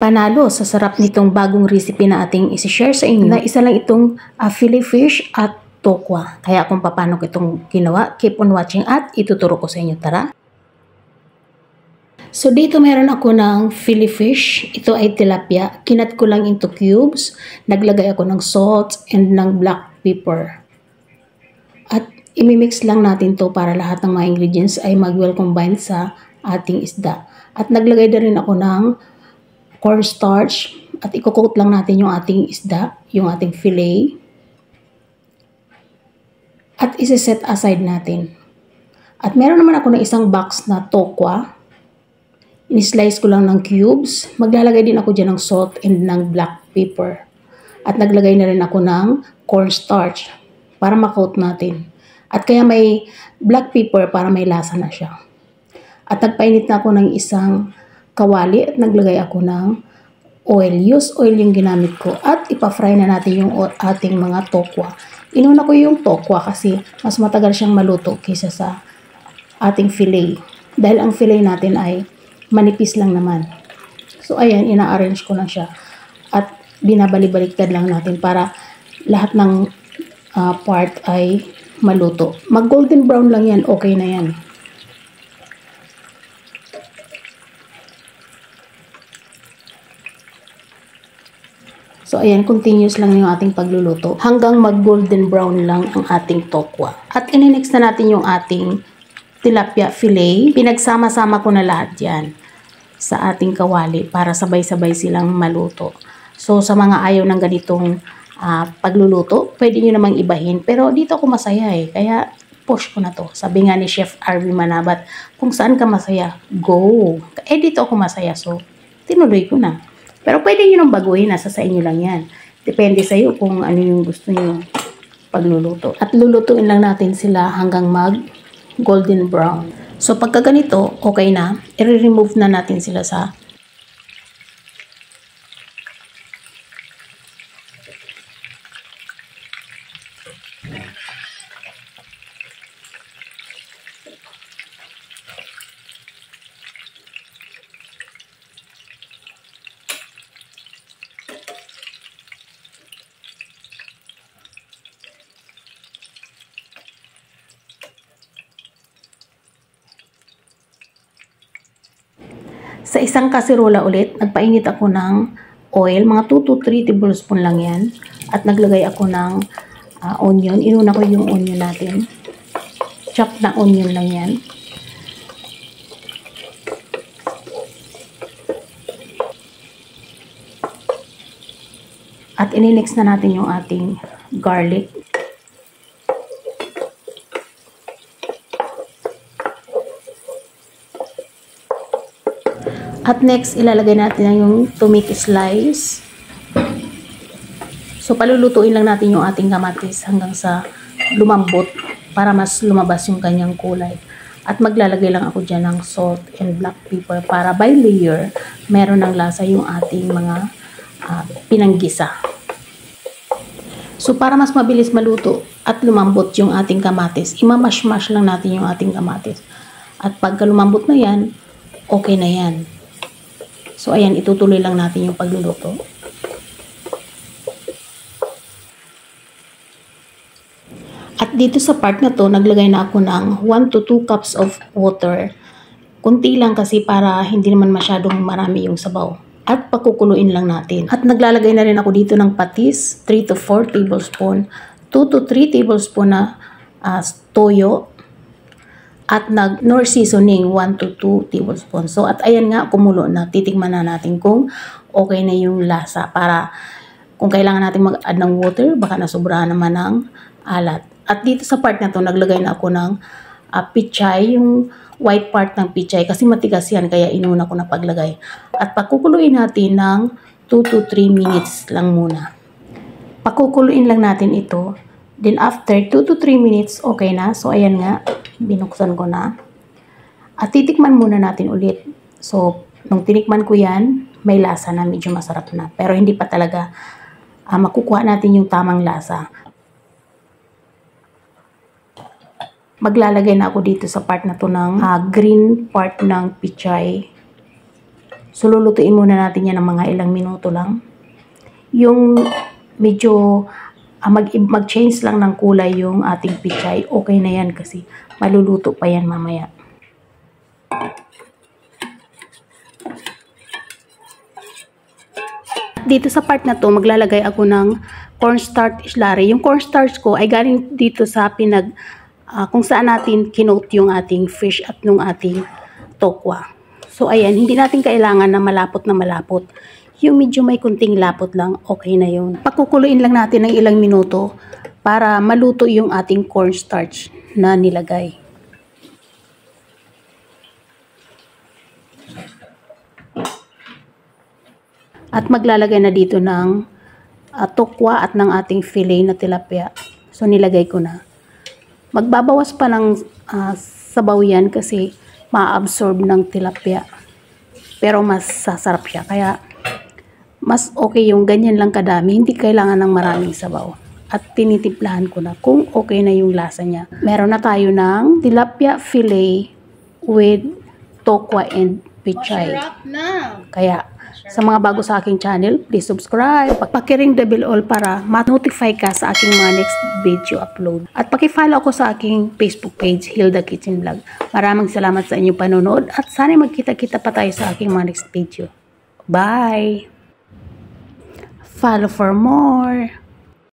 panalo sa sarap nitong bagong recipe na ating isi-share sa inyo. Na isa lang itong fillet fish at tokwa. Kaya kung paano ko itong ginawa, keep on watching at ituturo ko sa inyo. Tara! So dito meron ako ng fillet fish. Ito ay tilapia. Kinat ko lang into cubes. Naglagay ako ng salt and ng black pepper. At imimix lang natin to para lahat ng mga ingredients ay mag-well combine sa ating isda. At naglagay na rin ako ng cornstarch at i-coat lang natin yung ating isda, yung ating fillet. At isi-set aside natin. At meron naman ako ng isang box na tokwa. In-slice ko lang ng cubes. Maglalagay din ako dyan ng salt and ng black pepper. At naglagay na rin ako ng cornstarch para ma-coat natin. At kaya may black pepper para may lasa na siya. At nagpainit na ako ng isang kawali at naglagay ako ng oil. Use oil yung ginamit ko. At ipa-fry na natin yung ating mga tokwa. Inuna ko yung tokwa kasi mas matagal siyang maluto kaysa sa ating fillet. Dahil ang fillet natin ay manipis lang naman. So ayan, ina-arrange ko lang siya. At binabalik-baliktad lang natin para lahat ng part ay maluto. Mag golden brown lang yan, okay na yan. So ayan, continuous lang yung ating pagluluto hanggang mag golden brown lang ang ating tokwa. At ininix na natin yung ating tilapia fillet. Pinagsama-sama ko na lahat yan sa ating kawali para sabay-sabay silang maluto. So sa mga ayaw ng ganitong pagluluto, pwede nyo namang ibahin. Pero dito ako masaya kaya push ko na to. Sabi nga ni Chef Arvie Manabat, kung saan ka masaya, go. Dito ako masaya, so tinuloy ko na. Pero pwede nyo nang baguhin, nasa sa inyo lang yan. Depende sa iyo kung ano yung gusto nyo pagluluto. At lulutuin lang natin sila hanggang mag golden brown. So pagka ganito, okay na. I-remove na natin sila sa Sa isang kasirola ulit, nagpainit ako ng oil, mga 2 to 3 tablespoon lang yan. At naglagay ako ng onion. Inuna ko yung onion natin. Chop na onion lang yan. At ininix na natin yung ating garlic. At next, ilalagay natin yung tomato slice. So, palulutuin lang natin yung ating kamatis hanggang sa lumambot para mas lumabas yung kanyang kulay. At maglalagay lang ako dyan ng salt and black pepper para by layer, meron ng lasa yung ating mga pinanggisa. So, para mas mabilis maluto at lumambot yung ating kamatis, imamash-mash lang natin yung ating kamatis. At pagka lumambot na yan, okay na yan. So, ayan, itutuloy lang natin yung pagluluto. At dito sa part na to, naglagay na ako ng 1 to 2 cups of water. Kunti lang kasi para hindi naman masyadong marami yung sabaw. At pakukuluin lang natin. At naglalagay na rin ako dito ng patis, 3 to 4 tablespoon, 2 to 3 tablespoon na toyo, at nag-nor seasoning 1 to 2 tablespoons. So at ayan nga, kumulo na. Titikman na natin kung okay na yung lasa para kung kailangan natin mag-add ng water, baka nasobrahan naman ng alat. At dito sa part na to, naglagay na ako ng pichay, yung white part ng pichay kasi matigas yan kaya inuna ko na paglagay. At pakukuluin natin ng 2 to 3 minutes lang muna. Pakukuluin lang natin ito. Then after 2 to 3 minutes, okay na. So ayan nga, binuksan ko na. At titikman muna natin ulit. So, nung tinikman ko yan, may lasa na, medyo masarap na. Pero hindi pa talaga makukuha natin yung tamang lasa. Maglalagay na ako dito sa part na to ng green part ng pichay. So, lulutuin muna natin yan ng mga ilang minuto lang. Yung medyo mag-change lang ng kulay yung ating pichay, okay na yan kasi maluluto pa yan mamaya. Dito sa part na to, maglalagay ako ng cornstarch slurry. Yung cornstarch ko ay galing dito sa kung saan natin kinote yung ating fish at nung ating tokwa. So ayan, hindi natin kailangan na malapot na malapot. Yung medyo may kunting lapot lang, okay na yun. Pakukuluin lang natin ng ilang minuto para maluto yung ating cornstarch na nilagay. At maglalagay na dito ng tokwa at ng ating fillet na tilapia. So nilagay ko na. Magbabawas pa ng sabaw yan kasi ma-absorb ng tilapia. Pero mas sasarap siya. Kaya mas okay yung ganyan lang kadami, hindi kailangan ng maraming sabaw. At tinitimplahan ko na kung okay na yung lasa niya. Meron na tayo ng tilapia fillet with tokwa and pichay. Kaya sa mga bago sa aking channel, please subscribe. Pakiring the bell all para ma-notify ka sa aking mga next video upload. At paki-follow ako sa aking Facebook page, Hilda Kitchen Vlog. Maraming salamat sa inyong panonood at sana magkita-kita pa tayo sa aking mga next video. Bye! Follow for more!